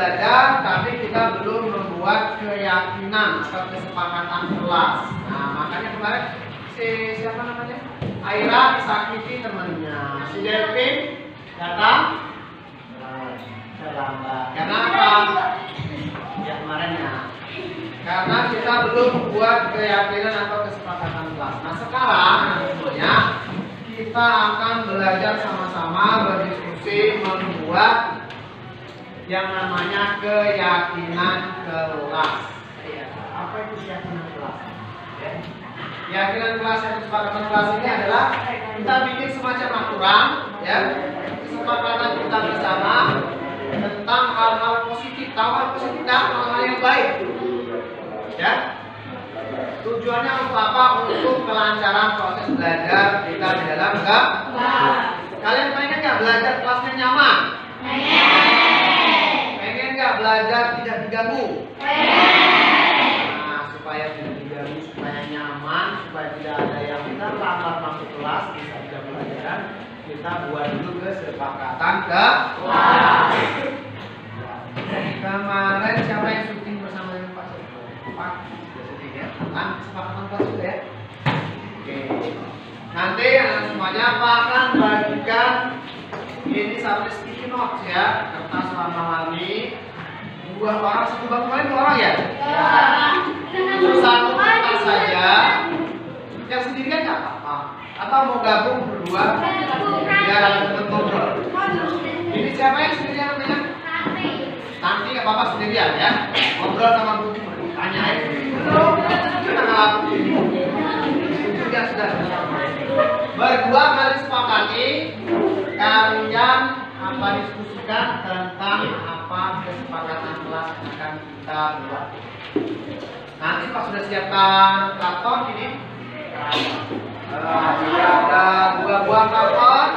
belajar, tapi kita belum membuat keyakinan atau kesepakatan kelas. Nah, makanya kemarin siapa namanya? Aira disakiti temannya. Si Delvin datang terlambat. Karena apa? Ya kemarinnya. Karena kita belum membuat keyakinan atau kesepakatan kelas. Nah, sekarang semuanya kita akan belajar sama-sama berdiskusi membuat yang namanya keyakinan kelas. Apa itu keyakinan kelas? Keyakinan kelas yang kesepakatan kelas ini adalah kita bikin semacam aturan, ya, kesepakatan kita bersama tentang hal-hal positif, hal positif dan hal-hal yang baik, ya. Tujuannya untuk apa? Untuk kelancaran proses belajar kita di dalam kelas. Kalian pengen nggak belajar kelasnya nyaman? Pengen nggak belajar tidak diganggu? Nah, supaya tidak diganggu, supaya nyaman, supaya tidak ada yang kita lambat masuk kelas, bisa jam pelajaran, kita buat dulu kesepakatan kelas. Kemarin siapa yang syuting bersama dengan Pak? Pak, syuting ya? Kan kesepakatan kelas juga ya? Oke. Nanti semuanya Pak akan bagikan ini satu sticky notes ya, kertas warna-warni. 2 orang, 1 bangku kalian 2 orang ya? Satu kertas saja. Yang sendirian nggak apa-apa. Atau mau gabung berdua? Biar ada teman ngobrol. Ini siapa yang sendirian namanya? Nanti nggak apa-apa sendirian ya. Ngobrol sama Bu. Tanya aja. Ya sudah. Berdua kali sepakati kalian apa diskusikan tentang apa kesepakatan kelas yang akan kita buat. Nanti pas sudah siapkan karton ini, ada 2 buah karton,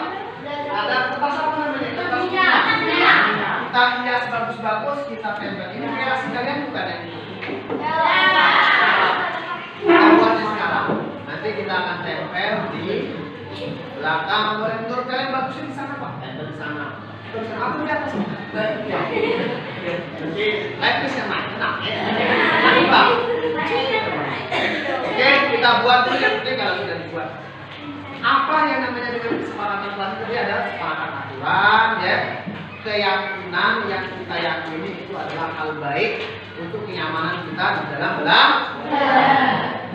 ada kertas apa namanya? Kertas kita hias bagus-bagus, kita tempel. Ini kreasi kalian bukan yang ini? Kita buatnya sekarang. Nanti kita akan tempel di belakang. Boleh menurut kalian bagusnya di sana Pak? Tempel di sana. Terus aku di atas. Jadi lepis yang mana? Tenang ya. Pak. Oke, kita buat dulu yang penting kalau sudah dibuat. Apa yang namanya dengan kesepakatan kelas itu dia ada kesepakatan aturan ya. Keyakinan yang kita yakini itu adalah hal baik untuk kenyamanan kita di dalam belajar.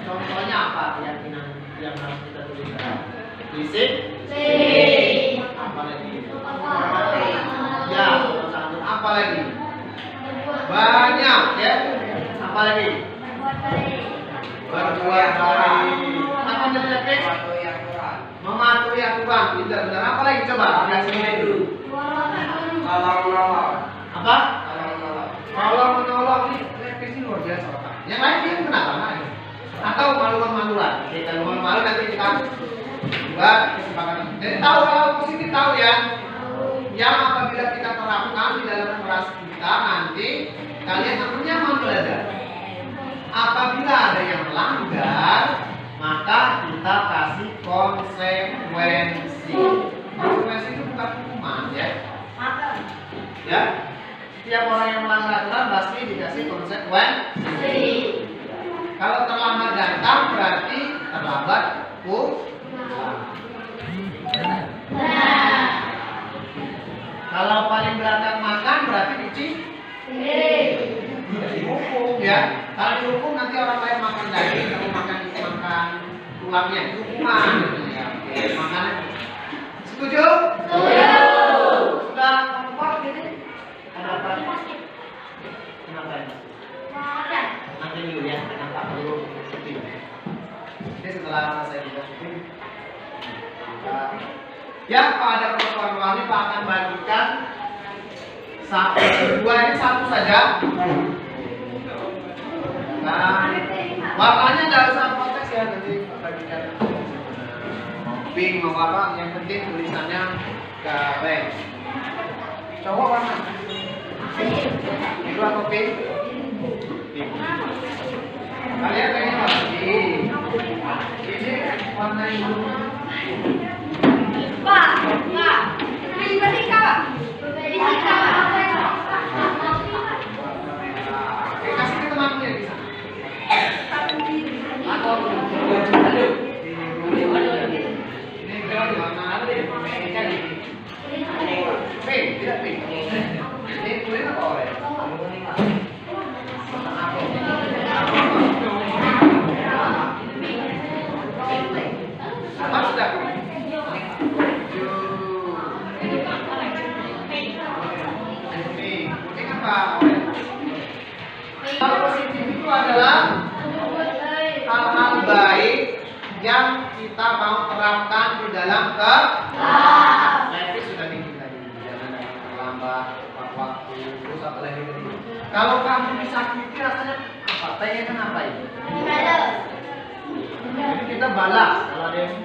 Contohnya apa keyakinan yang harus kita tuliskan? Fisik. Apa lagi? Ya, apa lagi? Banyak ya. Apa lagi? Berbuat baik. Apa lagi? Mematuhi aturan. Benar-benar apa lagi coba? Lihat sini dulu. Apa? Kalau menolong ini revisi luar biasa. Yang lain dia kenapa? Atau malu-maluan? Kalau malu-malu nanti kita buat kesepakatan. Jadi tahu hal positif tahu ya. Yang apabila kita terapkan di dalam kelas kita nanti kalian akan nyaman belajar. Apabila ada yang melanggar, maka kita kasih konsekuensi. Konsekuensi itu bukan hukuman ya. Ya, setiap orang yang melanggar aturan pasti dikasih konsekuensi. Kalau terlambat datang berarti terlambat pulang. Kalau paling belakang makan berarti cuci dihukum ya. Kalau dihukum nanti orang lain makan daging, kamu makan tulangnya, hukuman. Ya, oke, makanan. Setuju? Sudah kompak ini? Kenapa? Kenapa ini? Nanti dulu ya, kenapa perlu syuting. Jadi setelah selesai kita syuting, ya Pak ada pertemuan ini Pak akan bagikan 1, 2 ini 1 saja. Nah, warnanya nggak usah protes ya, nanti bagikan pink mau apa, yang penting tulisannya garing. Cowok warna itu apa pink? Pink. Kalian pengen warna ini warna itu. Pak, ini berarti Kak. Ini Kak. Apa sudah? Hal positif itu adalah hal-hal baik yang kita mau terapkan di dalam kelas. Levis sudah bikin tadi, jangan terlambat, tepat waktu, terus apa lagi tadi? Kalau kamu disakiti rasanya apa? Pengen apa ini? Jadi kita balas, kalau ada yang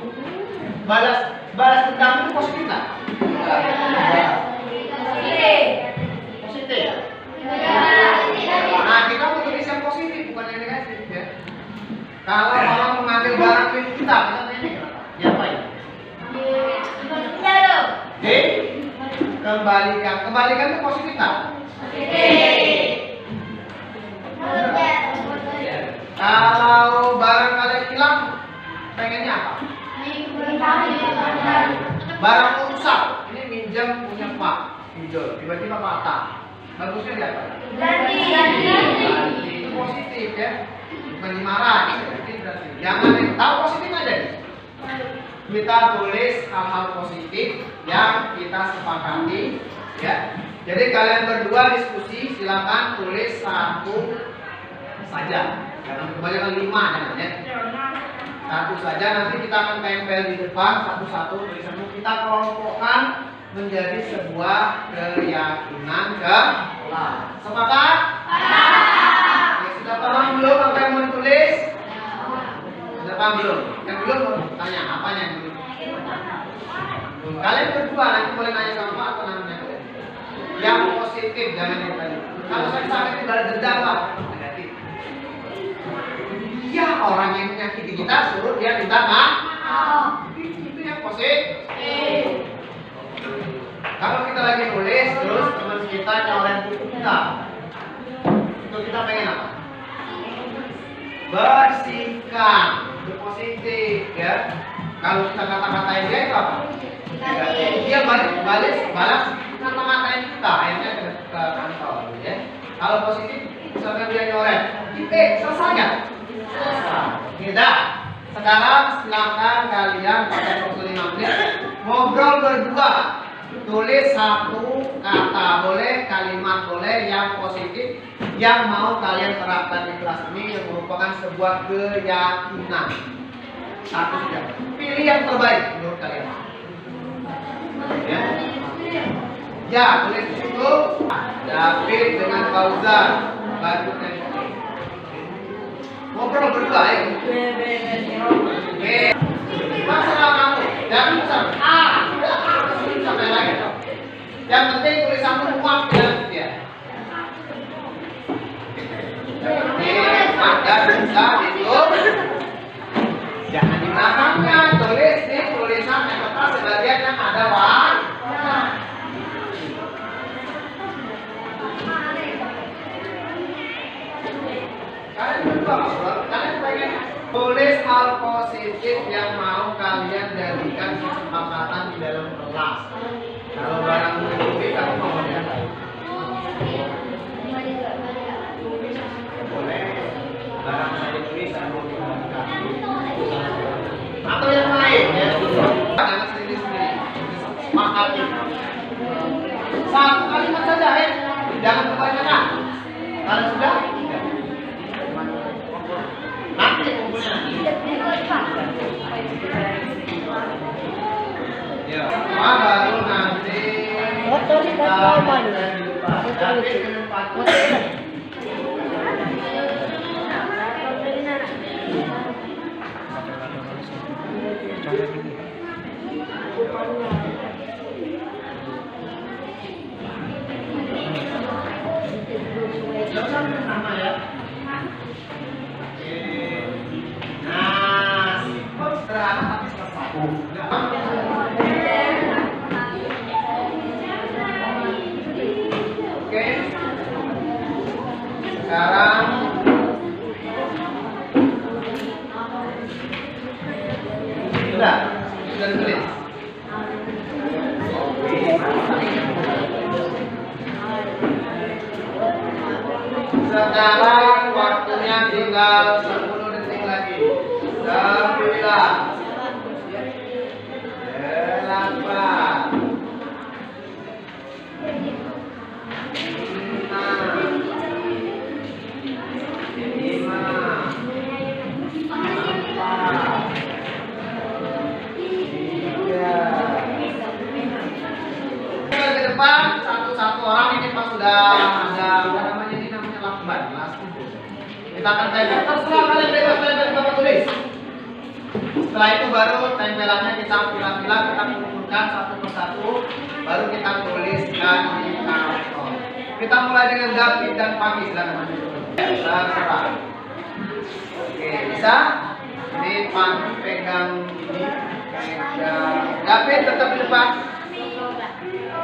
balas dendam itu positif nggak? Positif. Nah, kita mau tulis yang positif, bukan yang negatif ya. Kalau orang mengambil barang milik kita tanya kenapa? Diapain? Kembalikan. Kembalikan itu positif nggak? Kalau barang kalian hilang, pengennya apa? Barang rusak. Ini minjam punya Pak pinjol, tiba-tiba patah. Bagusnya dia apa? Ganti. Itu positif ya. Bukan dimarahin. Berarti jangan tahu positif aja nih. Kita tulis hal-hal positif yang kita sepakati ya. Jadi kalian berdua diskusi, silakan tulis satu saja. Jangan kebanyakan 5 jangan ya. Satu saja, nanti kita akan tempel di depan satu-satu tulisanmu. Kita kelompokkan menjadi sebuah keyakinan kelas. Sepakat? Ya, sudah paham belum apa yang mau ditulis? Sudah paham belum? Yang belum mau tanya apanya yang belum? Kalian berdua nanti boleh nanya sama Pak atau namanya kalian. Yang positif jangan yang tadi. Kalau saya sakit ibarat dendam Pak, negatif. Iya, orang yang menyakiti kita suruh dia minta maaf. Itu yang positif. Kalau kita lagi nulis terus teman kita nyoret buku kita, itu kita pengen apa? Bersihkan, itu positif ya. Kalau kita kata-katain dia itu apa? Dia balas kata-katain kita, akhirnya ke kantor ya. Kalau positif, misalkan dia nyoret, selesai nggak? Tidak. Sekarang silakan kalian pakai waktu 5 menit ngobrol berdua. Tulis satu kata boleh, kalimat boleh yang positif yang mau kalian terapkan di kelas ini yang merupakan sebuah keyakinan. Satu saja. Pilih yang terbaik menurut kalian. Ya, tulis di situ. David dengan Fauzan. Bagus. Ngobrol berdua ya. Masalah kamu jangan sampai lagi. Yang penting tulisanmu muat di dalam dia. Yang penting ada bisa itu. Jangan di belakangnya tulis di tulisan yang atas sebagian yang ada warna. Kalian berdua, kalian pengen tulis hal positif yang mau kalian jadikan kesepakatan di dalam kelas. Kalau barang bukti kamu mau ngapain? Boleh. Barang saya tulis aku dikembalikan. Atau yang lain ya. Jangan sendiri-sendiri. Sepakati. Satu kalimat saja ya. Jangan kebanyakan. Kalau sudah nanti kumpulnya nanti. Ya, baru nanti. Sekarang sudah tulis. Sekarang waktunya tinggal 10 detik lagi. 9, 8, 5, 4, 3, 2, 1. Satu-satu orang ini pas sudah ada apa namanya ini namanya lakban, kita akan tempel. Terserah kalian bebas tulis. Setelah itu baru tempelannya kita pilah-pilah, kita kumpulkan satu persatu, baru kita tuliskan di karton. Kita mulai dengan David dan Pagi, silakan. Terserah. Oke, bisa? Ini Pagi pegang ini, pegang. David tetap di depan.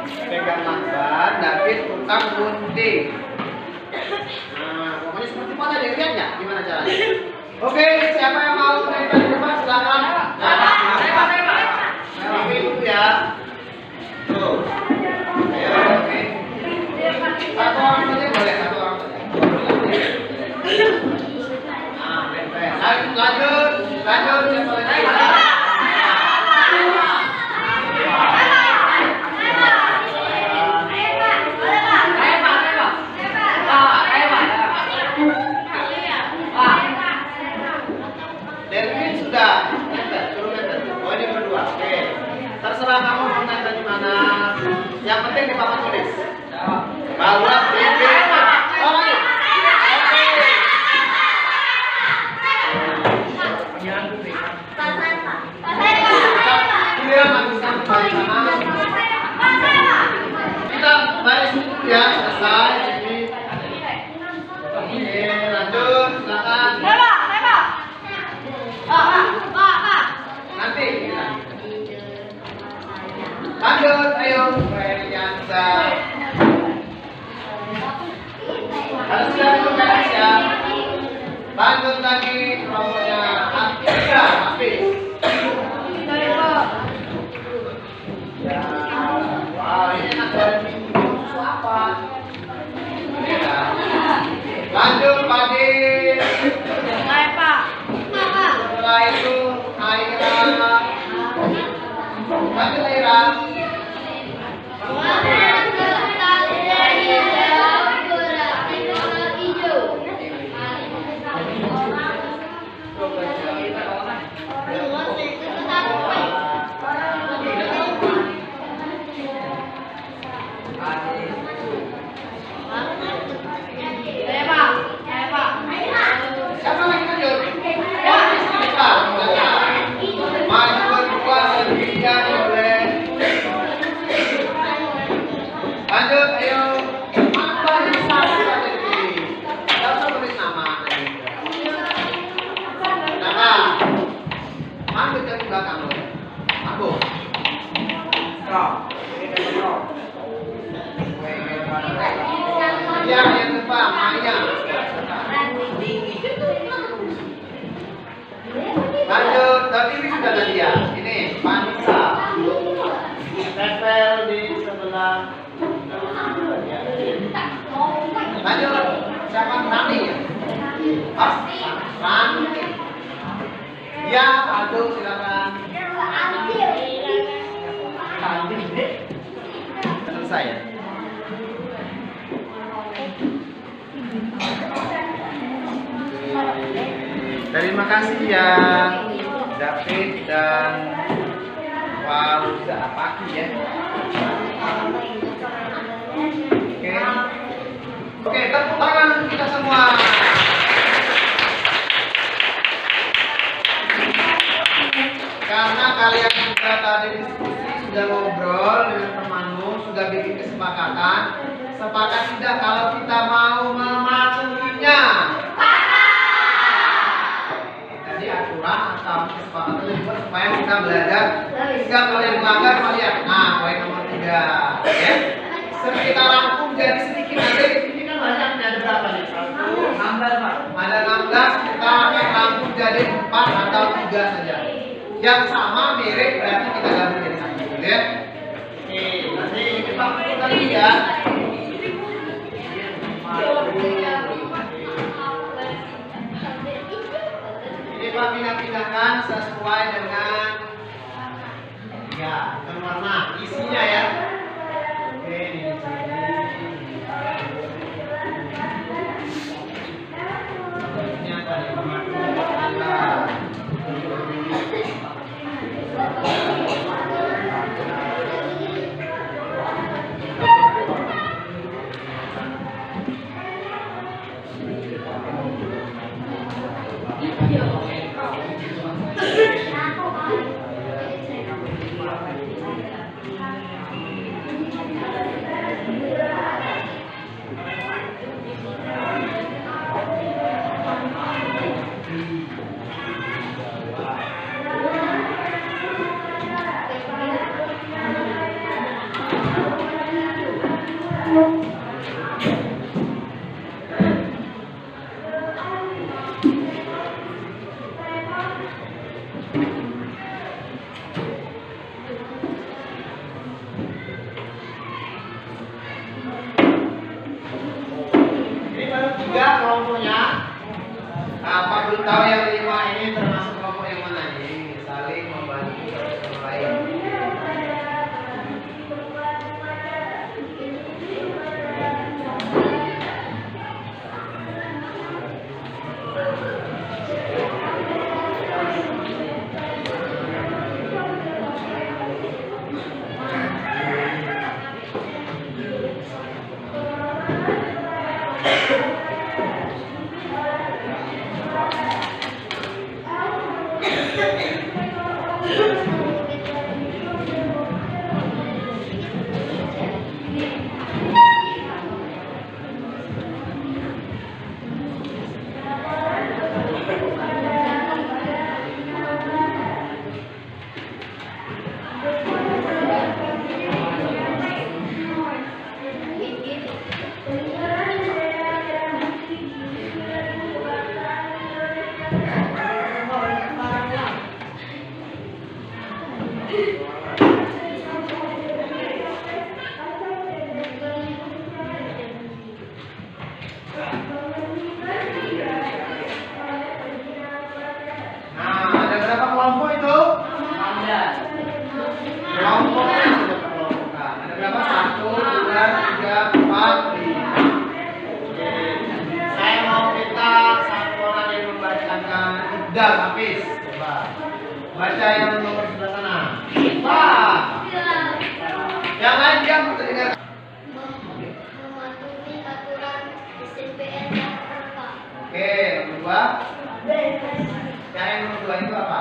Pegang lakban, David tukang gunting. Nah, pokoknya seperti mana deh, lihat nggak gimana caranya? Oke, siapa yang mau nempel di depan silakan. Oke, itu ya. Tuh. Ayo, oke. Satu orang saja boleh, satu orang saja. Nah, nempel. Lanjut. Siapa lagi? Terserah kamu mau nempel di mana. Yang penting di papan tulis. Bahwa ini oke. Kita baris dulu ya, selesai. Oke, lanjut, silakan. Nanti kita. Lanjut, ayo. Priyansa. Harus sudah beres ya. Lanjut lagi kelompoknya Atika, habis. Wah, ini enak dari minggu. Susu apa? Lanjut, Padi. Setelah itu, Aira. Lanjut, Aira. Siapa lagi lanjut? Maju berdua sendirian boleh. Lanjut, ayo. Apa yang salah tadi? Tidak usah tulis nama. Nama. Ambil dari belakang lo. Ambil. Stop. Ya, yang depan, Maya. Lanjut, tapi ini sudah tadi ya. Ini Vanessa. Tempel di sebelah. Lanjut, siapa Rani ya? Pas, Rani. Ya, aduh silakan. Selesai ya. Terima kasih ya David dan Fauza Pagi ya. Oke, tepuk tangan kita semua. Karena kalian sudah tadi diskusi, sudah ngobrol dengan temanmu, sudah bikin kesepakatan. Sepakat tidak kalau kita mau mematuhinya? Jadi aturan atau kesepakatan dibuat supaya kita belajar. Jika kalian melanggar, kalian. Nah, poin nomor 3. Ya. Kita rangkum jadi sedikit aja. Ini kan banyak, ada berapa nih? 16, Pak. Ada 16, kita akan rangkum jadi 4 atau 3 saja. Yang sama mirip berarti kita gabung jadi satu, ya. Oke, nanti kita mulai lagi ya. Coba pindah-pindahkan sesuai dengan ya, bukan warna, isinya ya. Oke, ini di sini. Ini apa nih? Kelompoknya apa belum tahu yang 5 ini termasuk kelompok yang mana ini, saling membantu satu sama lain. Udah habis. Coba baca yang nomor sebelah sana. Wah. Yang lain diam terdengar. Mematuhi aturan SNPN yang berkah. Oke, nomor 2. Yang nomor 2 itu apa?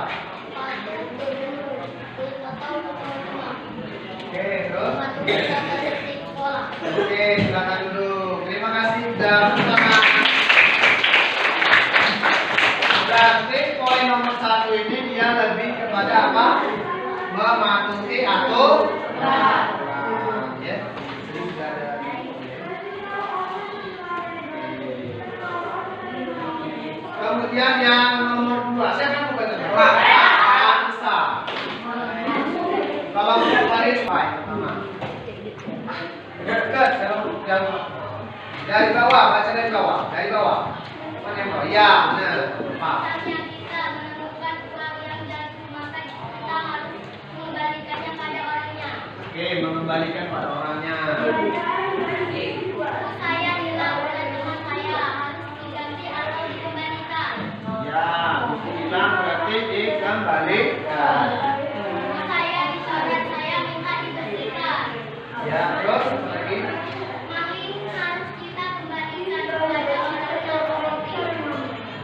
Oke, terus. Mematuhi tata tertib sekolah. Oke, silakan dulu. Terima kasih sudah bersama. Berarti poin nomor 1 ini dia lebih kepada apa? Mematuhi aturan. Ya. Jadi sudah ada. Kemudian yang nomor 2, saya kan bukan bisa. Kalau mau baris pertama. Dekat dari bawah, baca dari bawah, dari bawah. Mana yang bawah? Ya, benar. Pak. Kita menemukan uang yang jatuh, maka kita harus mengembalikannya pada orangnya. Oke, mengembalikan pada orangnya. Buku saya hilang oleh teman saya, harus diganti atau dikembalikan. Ya, buku hilang berarti dikembalikan. Buku saya dicoret, saya minta dibersihkan. Ya, terus apa lagi? Maling harus kita kembalikan kepada orang yang korupsi.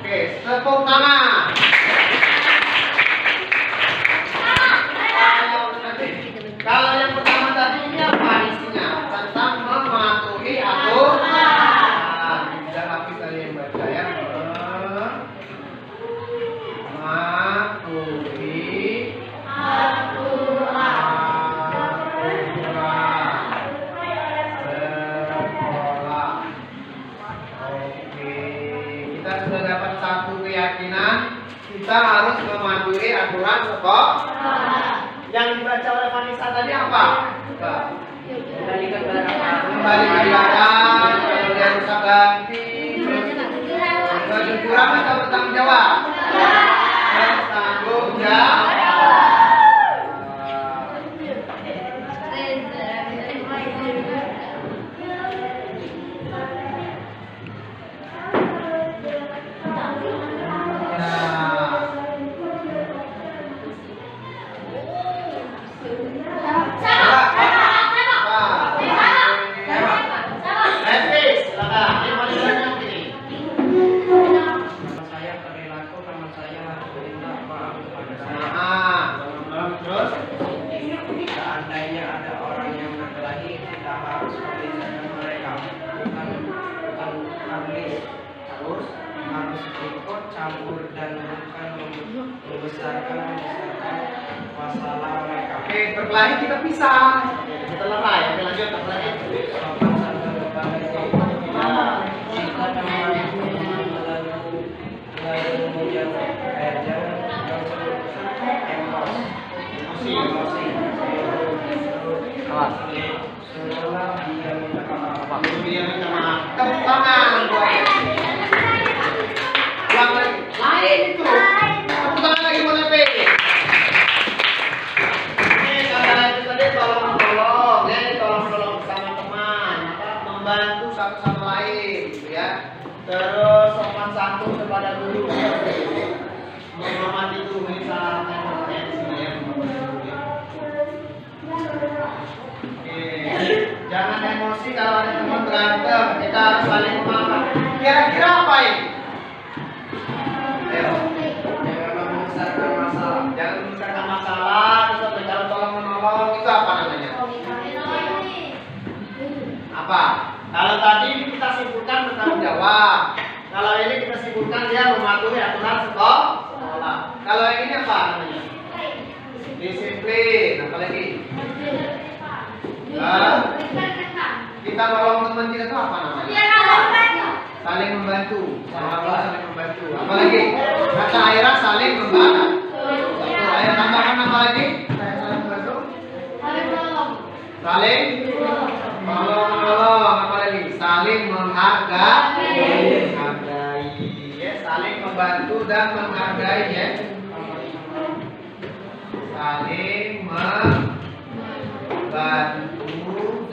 Oke, tepuk tangan. Kalau yang pertama tadi ini apa isinya? Tentang mematuhi aturan. Bisa lapis tadi yang baca ya. Mematuhi aturan sekolah. Oke, kita sudah dapat satu keyakinan. Kita harus mematuhi aturan sekolah. Yang dibaca oleh Vanessa tadi apa? Kembalikan barang, kemudian rusak ganti, baju kurang atau bertanggung jawab? Seandainya ada orang yang berkelahi, kita harus membicarakan mereka, bukan harus ikut campur dan bukan membesarkan masalah mereka. Oke, berkelahi kita pisah. Kita lerai. Oke, lanjut. Apa lagi? Sopan santun kepada jika membantu melalui menjauh emosi. Setelah dia minta maaf. Dia minta maaf. Tepuk tangan buat yang lain itu. Tepuk tangan lagi buat Epi. Ini kata itu tadi tolong-tolong, ya, tolong-tolong sama teman, membantu satu sama lain, gitu ya. Terus sopan santun kepada guru, menghormati guru, ini salah satunya di sini ya. Jangan emosi kalau ada teman berantem, kita harus saling memaafkan. Kira-kira apa ini? Ayo. Jangan membesarkan masalah. Jangan membesarkan masalah, terus kalau tolong menolong itu apa namanya? Apa? Kalau tadi kita simpulkan bertanggung jawab. Kalau ini kita simpulkan dia mematuhi aturan sekolah. Kalau yang ini apa namanya? Disiplin. Apa lagi? Kita nolong teman kita itu apa namanya? Saling membantu. Saling membantu. Apa lagi? Kata Aira saling membantu. Ayo tambahkan apa lagi? Saling membantu. Saling menolong. Apa lagi? Saling menghargai. Ya, saling membantu dan menghargai ya. Saling membantu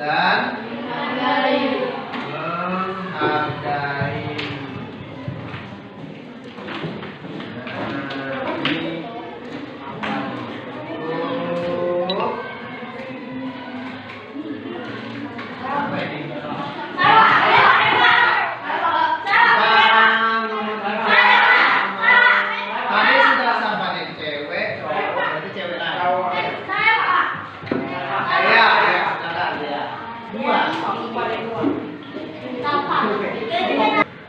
dan menghargai.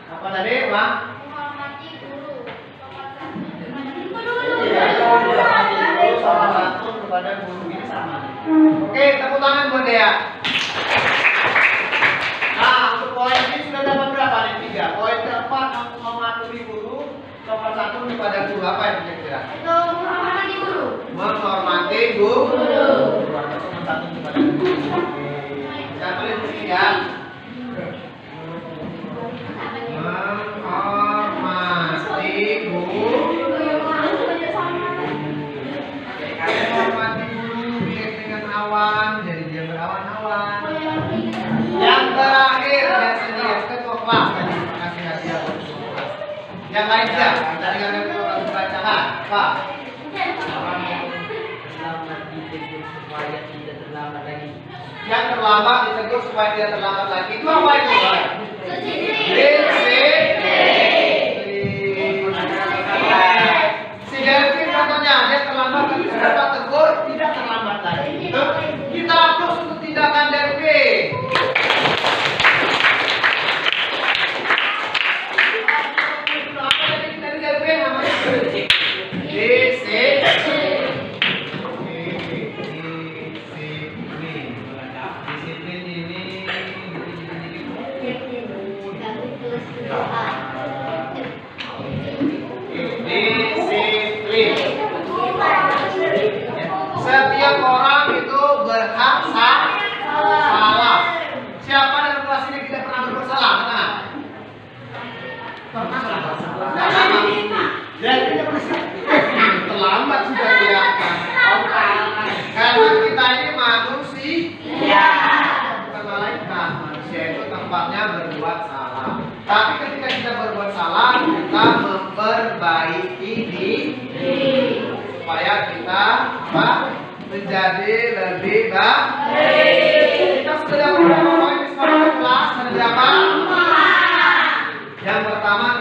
Apa tadi, Bang? Menghormati guru. Salah satu kepada guru ini sama. Oke, tepuk tangan buat Dea. Nah, untuk poin ini sudah dapat berapa nih? 3. Poin keempat, mematuhi guru. Nomor 1 kepada guru. Apa yang kira-kira? Menghormati guru. Menghormati guru. Nomor 1 kepada guru. Kita tulis di sini ya. Menghormati guru. Menghormati guru mirip dengan awan, jadi dia berawan-awan. Yang terakhir biasanya ketua kelas. Terima kasih hadiah buat ketua kelas. Yang lainnya kita dengarkan ketua kelas bacaan. Pak. Selamat ditegur supaya tidak terlambat lagi. Yang terlambat ditegur supaya tidak terlambat lagi. Itu apa itu? Si Delvin contohnya dia terlambat tapi dapat tegur tidak terlambat lagi. Itu kita hapus untuk tindakan Delvin. Apa tadi dari Delvin namanya? Disiplin ini disiplin. Setiap orang itu berhak salah. Siapa dalam kelas ini tidak pernah berbuat salah? Katakan. Pernah salah. Dan tidak pernah terlambat.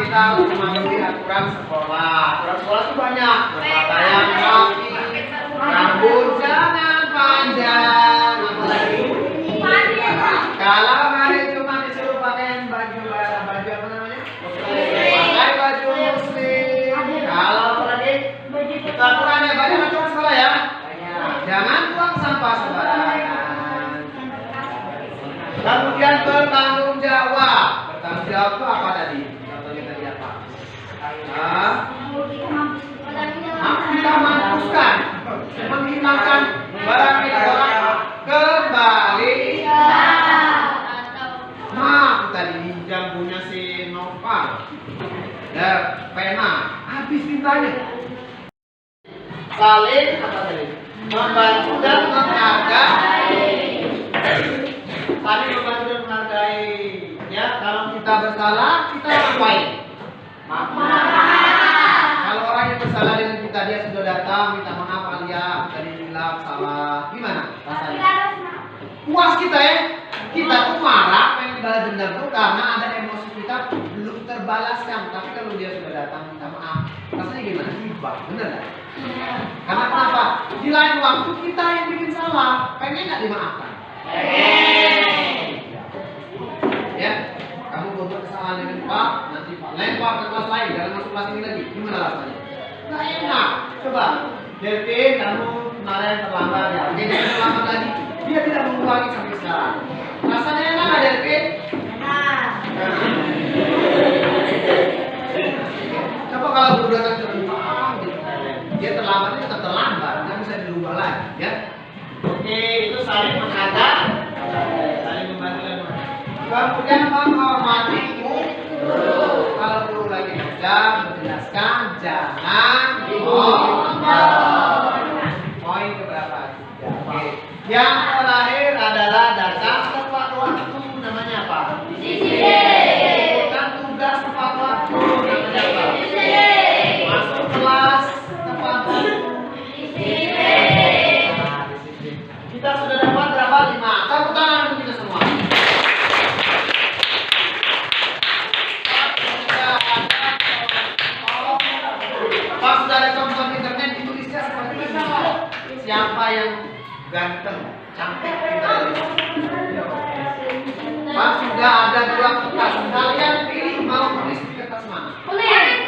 kita harus mematuhi aturan sekolah. Aturan sekolah itu banyak. Berpakaian rapi, rambut jangan panjang, apa lagi? Kalau hari Jumat disuruh pakai baju apa namanya? Pakai baju muslim. Kalau apa lagi? Kita aturannya banyak aturan sekolah ya. Jangan buang sampah sembarangan. Kemudian bertanggung jawab. Bertanggung jawab itu apa tadi? Contohnya tadi apa? Kita mampuskan, menghilangkan barang milik orang kembali. Tadi pinjam punya si Nopal. Pena, habis tintanya. Saling apa tadi? Membantu dan menghargai. Saling membantu dan menghargai. Ya, kalau kita bersalah, kita ngapain? Maaf. Kalau orang yang bersalah dengan kita, dia sudah datang minta maaf alia, tadi bilang salah. Gimana rasanya? Puas kita ya. Kita tuh marah, pengen balas dendam tuh karena ada emosi kita belum terbalaskan. Tapi kalau dia sudah datang minta maaf, rasanya gimana? Hibah, bener nggak? Karena kenapa? Di lain waktu kita yang bikin salah, pengen nggak dimaafkan? Ya, kamu buat kesalahan dengan Pak, nanti Pak lempar ke kelas lain, jangan masuk kelas ini lagi. Gimana rasanya? Nggak enak. Coba, Devin, kamu kemarin terlambat ya, oke, jangan terlambat lagi. Dia tidak mengulangi sampai sekarang. Rasanya enak nggak, Devin? Enak. Coba kalau berdua terlambat, dia terlambatnya tetap terlambat, nggak bisa dirubah lagi, ya. Oke, itu saling menghargai, saling membantu dan kemudian menghormati guru. Kalau guru lagi ngajar, menjelaskan, jangan ngomong. Poin keberapa? Oke. Yang terakhir adalah datang tepat waktu, namanya apa? Disiplin. Bukan tugas tepat waktu, namanya apa? Disiplin. Masuk kelas tepat waktu. Disiplin. Nah, disiplin. Kita sudah dapat berapa? 5. Tepuk tangan untuk kita semua. Pas sudah ada contoh internet ditulisnya seperti ini. Siapa yang ganteng, cantik kita ini. Pas sudah ada 2 kertas, kalian pilih mau tulis di kertas mana? Kuning.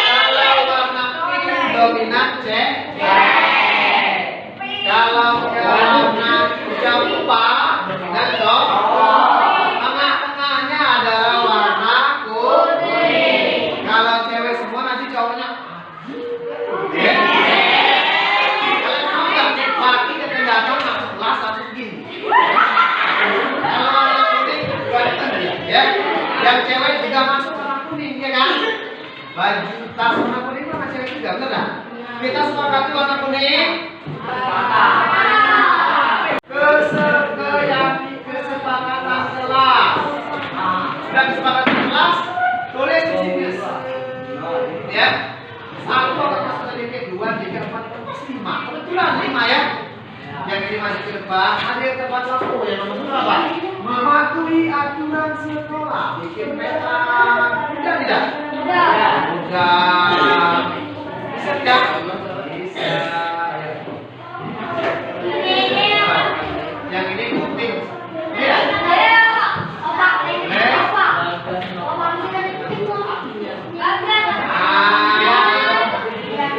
Kalau warna pink dominan cek. Kalau warna hijau lupa dominan cok. Tengah-tengahnya adalah warna kuning. Kalau cewek semua nanti cowoknya. Kalian mau nggak laki ketinggalan masuk kelas satu gini? Kalau warna kuning ganteng dia, ya. Yang cewek juga masuk warna kuning, ya kan? Baju tas warna kuning sama cewek juga, bener nggak? Kita sepakati warna kuning. Kesepakatan kelas. Dan kesepakatan kelas tulis di sini. Ya. 1 kertas sedikit, 2, 3, 4, 5. Kebetulan 5 ya. Yang ini masih ke depan. Hadir tepat waktu. Yang nomor 2 apa? Mematuhi aturan sekolah. Bikin peta. Udah tidak? Udah. Bisa tidak? Bisa. Yang ini penting. Iya.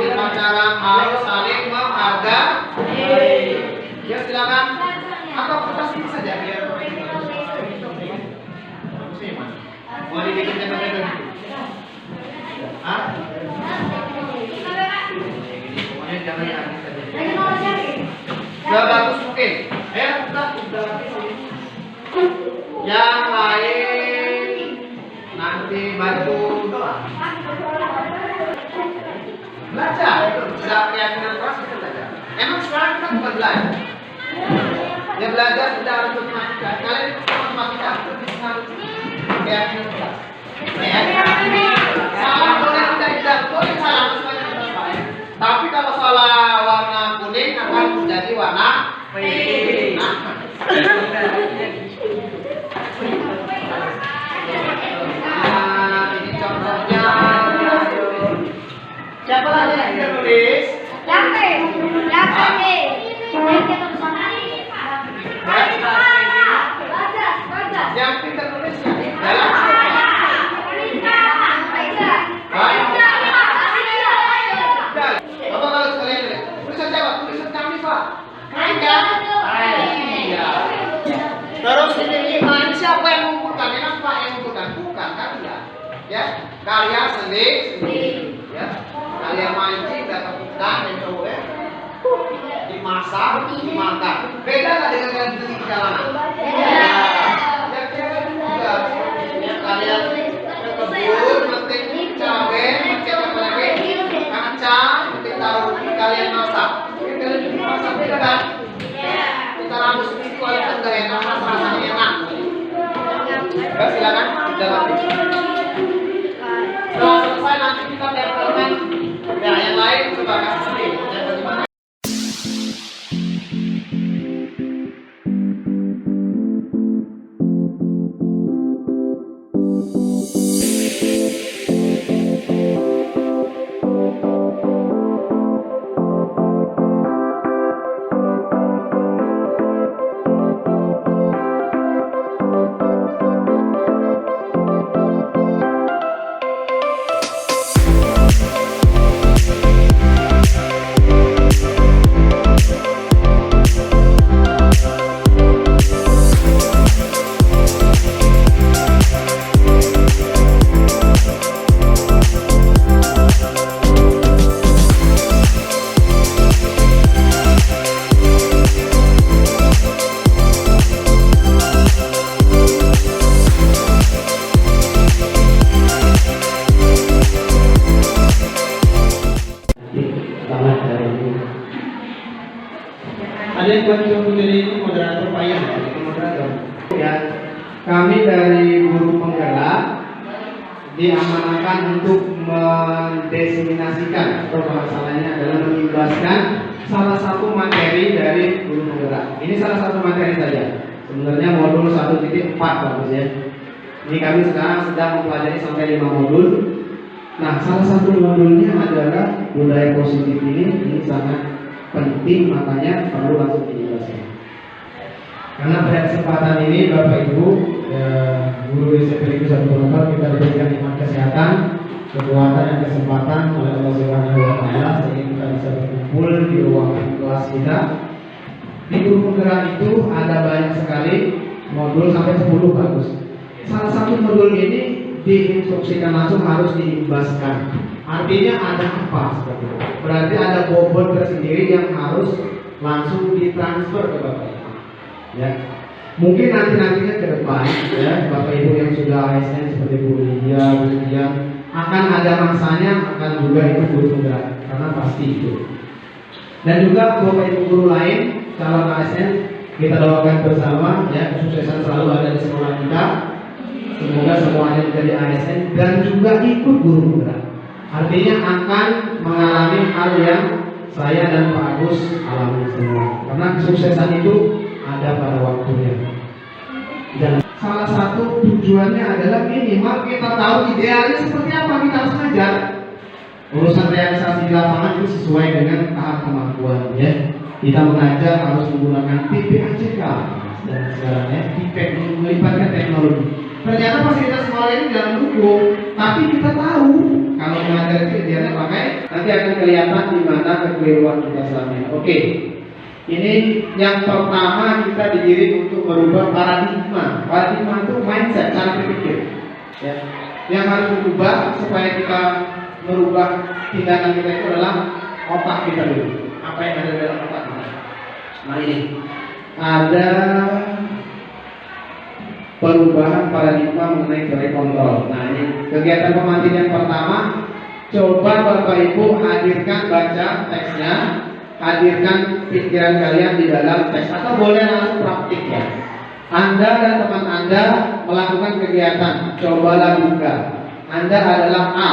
Kita cara harus saling menghargai. Ya silakan. Atau kertas ini saja biar. Mau dibikin tembak-tembak gitu? Hah? Pokoknya jangan yang habis saja. Sebagus mungkin. Udah habis ini. Yang lain nanti bantu doang. Belajar, sudah keyakinan keras kita belajar. Emang sekarang kita bukan belajar. Ya belajar sudah harus matematika. Kalian itu matematika itu harus keyakinan keras. Ya. Salah boleh tidak boleh salah semuanya keras Pak. Tapi kalau salah warna kuning akan menjadi warna pink. Nah, ini contohnya. Siapa lagi yang bisa tulis? Yang pintar tulis ya? Dalam Bapak kalau sekalian tulis. Tulisan siapa? Tulisan kami, Pak. Iya. Terus ini siapa yang mengumpulkan? Enak Pak yang mengumpulkan? Bukan kalian. Ya, kalian sendiri. Ya, kalian mancing datang ikan yang cowok ya. Dimasak, dimakan. Beda nggak dengan kalian beli di jalanan? Ya, cewek juga. Ya, kalian ke kebun, metik cabai, metik apa lagi? Kacang, metik taruh kalian masak. Ini kalian masak beda kan? Kita rebus itu walaupun nggak enak, rasanya enak. Baik, silakan dalam. Setelah selesai nanti kita tempelkan. Ya, yang lain coba kasih sedih. Yang bagaimana? Ada yang buat jadi moderator payah, moderator. Ya, kami dari guru penggerak diamanahkan untuk mendeseminasikan atau masalahnya adalah mengimbaskan salah satu materi dari guru penggerak. Ini salah satu materi saja. Sebenarnya modul 1.4 bagus ya. Ini kami sekarang sedang mempelajari sampai 5 modul. Nah, salah satu modulnya adalah budaya positif ini sangat penting, makanya perlu langsung dijelaskan. Karena pada kesempatan ini Bapak Ibu guru SMP Negeri 1 Purwokerto kita diberikan nikmat kesehatan, kekuatan dan kesempatan oleh Allah Subhanahu wa taala sehingga kita bisa berkumpul di ruang kelas kita. Di guru penggerak itu ada banyak sekali modul sampai 10 bagus. Salah satu modul ini diinstruksikan langsung harus diimbaskan. Artinya ada apa seperti itu? Berarti ada bobot tersendiri yang harus langsung ditransfer ke Bapak Ibu. Ya, mungkin nantinya ke depan, ya Bapak Ibu yang sudah ASN seperti Bu Lydia, Bu Lydia, akan ada masanya akan juga itu guru penggerak, karena pasti itu. Dan juga Bapak Ibu guru lain calon ASN kita doakan bersama, ya kesuksesan selalu ada di sekolah kita. Semoga semuanya menjadi ASN dan juga ikut guru penggerak. Artinya akan mengalami hal yang saya dan Pak Agus alami semua. Karena kesuksesan itu ada pada waktunya. Dan salah satu tujuannya adalah minimal kita tahu idealnya seperti apa kita harus ngajar. Urusan realisasi di lapangan itu sesuai dengan tahap kemampuan ya. Kita mengajar harus menggunakan PPACK dan sekarang ya, melibatkan teknologi. Ternyata fasilitas sekolah ini dalam mendukung, tapi kita tahu kalau mengajar itu idealnya pakai, nanti akan kelihatan di mana kekeliruan kita selama ini. Oke, ini yang pertama kita dididik untuk merubah paradigma. Paradigma itu mindset, cara berpikir. Ya. Yang harus berubah supaya kita merubah tindakan kita itu adalah otak kita dulu. Apa yang ada dalam otak kita? Nah ini ada perubahan paradigma mengenai teori kontrol. Nah ini kegiatan pemantik yang pertama. Coba Bapak Ibu hadirkan baca teksnya, hadirkan pikiran kalian di dalam teks atau boleh langsung praktik ya. Anda dan teman Anda melakukan kegiatan, cobalah buka. Anda adalah A,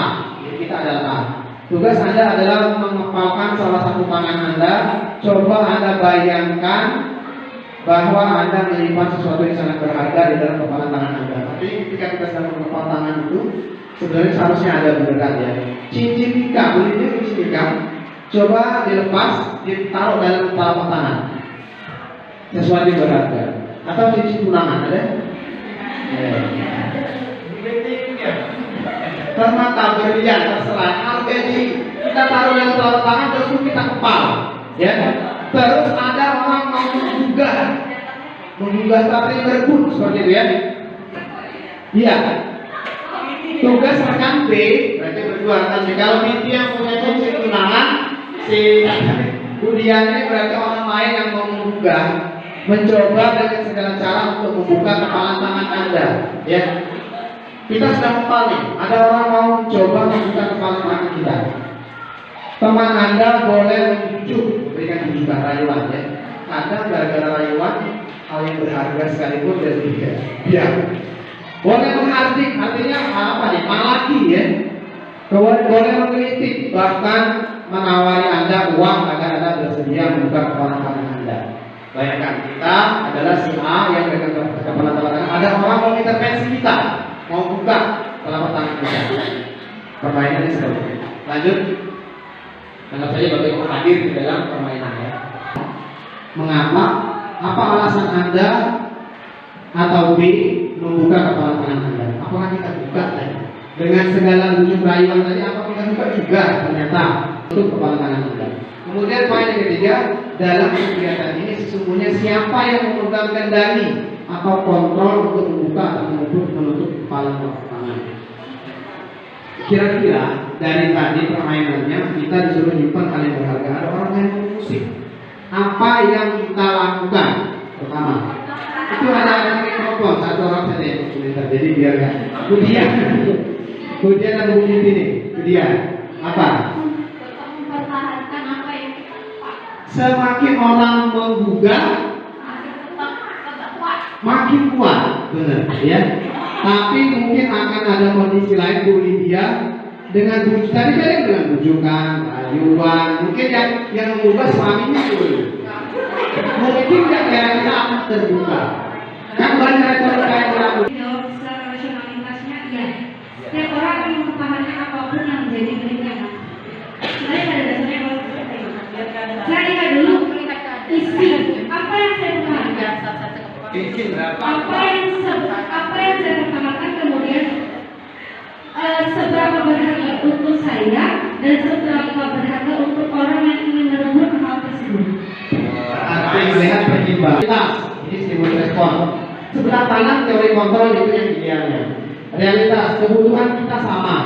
kita adalah A. Tugas Anda adalah mengepalkan salah satu tangan Anda. Coba Anda bayangkan bahwa Anda menyimpan sesuatu yang sangat berharga di dalam kepalan tangan Anda. Tapi ketika kita sedang mengepal tangan itu, sebenarnya seharusnya ada beneran ya. Cincin nikah, belinya cincin nikah. Coba dilepas, ditaruh dalam telapak tangan. Sesuatu yang berharga. Atau cincin tunangan ada? Permata berlian terserah. Jadi kita taruh dalam telapak tangan terus kita kepal, ya. Terus ada orang mau menggugah tapi berebut seperti itu ya. Iya. Tugas rekan B berarti berdua rekan B. Kalau Binti yang punya cincin tunangan, si Budian ini berarti orang lain yang mau menggugah, mencoba dengan segala cara untuk membuka kepalan tangan Anda, ya. Kita sedang kepal nih, ada orang mau mencoba membuka kepalan tangan kita. Teman Anda boleh menunjuk, memberikan bujukan rayuan ya. Kadang gara-gara rayuan hal yang berharga sekalipun dan tidak. Ya. Boleh menghardik, artinya apa nih? Malaki ya. Boleh mengkritik, bahkan menawari Anda uang agar Anda bersedia membuka kepalan tangan Anda. Bayangkan kita adalah si A yang dengan kepalan tangan. Ada orang mau intervensi kita, mau buka telapak tangan kita. Permainannya seperti itu. Lanjut. Anggap saja bagaimana hadir di dalam permainan ya. Mengapa? Apa alasan Anda atau B membuka kepala tangan Anda? Apakah kita buka tadi? Dengan segala wujud rayuan tadi, apa kita buka juga ternyata untuk kepala tangan Anda? Kemudian poin yang ketiga, dalam kegiatan ini sesungguhnya siapa yang memegang kendali atau kontrol untuk membuka atau menutup kepala tangan? Kira-kira dari tadi permainannya kita disuruh nyimpan hal yang berharga. Ada orang yang musik. Apa yang kita lakukan? Pertama, itu ada mikrofon, satu orang saja yang komentar. Jadi biarkan. Kemudian ada bunyi ini. Kemudian apa? Mempertahankan apa yang kita lakukan. Semakin orang menggugah, makin kuat, benar ya. Tapi mungkin akan ada kondisi lain Bu Lydia dengan bujuk tadi dengan bujukan, rayuan, mungkin yang mengubah suaminya dulu. Mungkin kira-kira akan terbuka. Kan banyak retorika yang dilakukan. Jawab secara rasionalitasnya iya. Setiap orang akan mempertahankan apapun yang menjadi miliknya. Sebenarnya pada dasarnya kalau seperti itu. Saya lihat dulu isi apa yang saya pertahankan. Apa yang saya pertahankan kemudian seberapa berharga untuk saya dan seberapa berharga untuk orang yang ingin merebut hal tersebut. Arti melihat pertimbangan. Ini stimulus respon. Sebelah kanan teori kontrol itu yang idealnya. Realitas kebutuhan kita sama.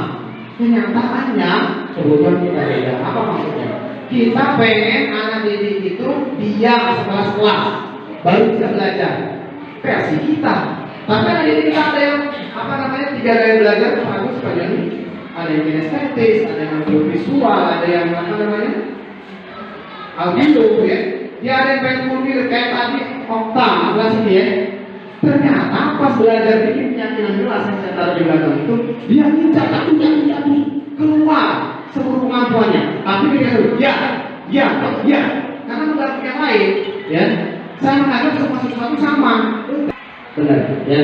Kenyataannya kebutuhan kita beda. Apa maksudnya? Kita pengen anak didik itu dia sekelas-kelas baru bisa belajar. Versi kita. Tapi anak didik kita ada yang apa namanya 3 gaya belajar bagus Pak Joni. Ada yang kinestetis, ada yang visual, ada yang apa namanya audio ya. Dia ada yang pengen murni kayak tadi Okta kelas ini ya. Ternyata pas belajar bikin keyakinan jelas yang saya taruh di belakang itu, dia jatuh keluar seluruh kemampuannya. Tapi dia suruh ya, karena bukan yang lain ya. Saya menganggap semua sesuatu sama. Benar ya.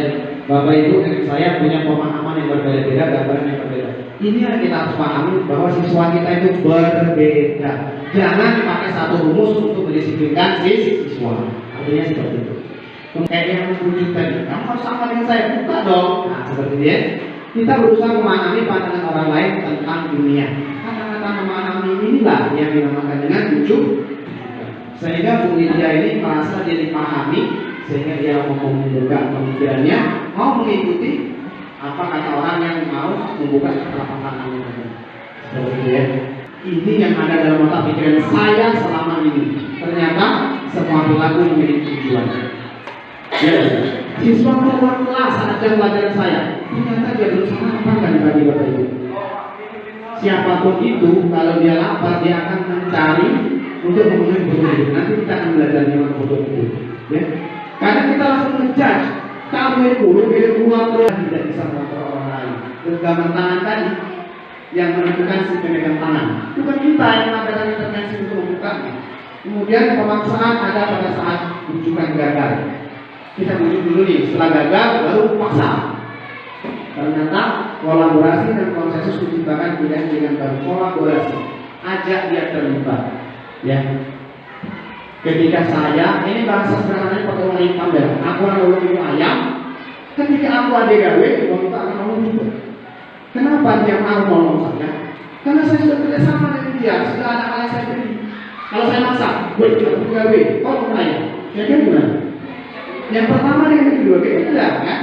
Bapak Ibu dan saya punya pemahaman yang berbeda-beda, gambaran yang berbeda. Ini yang kita harus pahami bahwa siswa kita itu berbeda. Jangan pakai satu rumus untuk mendisiplinkan siswa. Artinya seperti itu. Kayak yang menunjuk tadi, kamu harus sama dengan saya, buka dong. Nah seperti itu ya. Kita berusaha memahami pandangan orang lain tentang dunia. Kata-kata memahami inilah yang dinamakan dengan tujuh. Sehingga Bu Lydia ini merasa dia dipahami, sehingga dia mau membuka pemikirannya, mau mengikuti apa kata orang yang mau membuka telapak tangannya. Seperti itu ya. Ini yang ada dalam otak pikiran saya selama ini. Ternyata semua perilaku memiliki tujuan. Ya, siswa keluar kelas anak jam pelajaran saya. Ternyata dia berusaha apa kan dibagi Bapak Ibu. Siapapun itu, kalau dia lapar dia akan mencari untuk memenuhi kebutuhan. Nanti kita akan belajar dengan kebutuhan itu. Ya, karena kita langsung menjudge. Kamu yang buruk, tidak bisa mengontrol orang lain. Genggaman tangan tadi, yang menentukan si pemegang tangan. Bukan kita yang mengadakan intervensi untuk membukanya. Kemudian pemaksaan ada pada saat rujukan gagal. Kita rujuk dulu nih, setelah gagal baru paksa. Ternyata kolaborasi dan konsensus menciptakan pilihan dengan baru. Kolaborasi, ajak dia terlibat. Ya. Ketika saya, ini bahasa sederhananya pakai orang hitam ya. Aku orang nolong ibu ayam. Ketika aku ada gawe, wanita akan nolong juga. Kenapa dia mau nolong saya? Karena saya sudah kerjasama dengan dia, sudah ada hal yang saya beri. Kalau saya masak, gue aku gawe, tolong saya. Kira-kira gimana? Yang pertama dengan yang kedua, beda kan?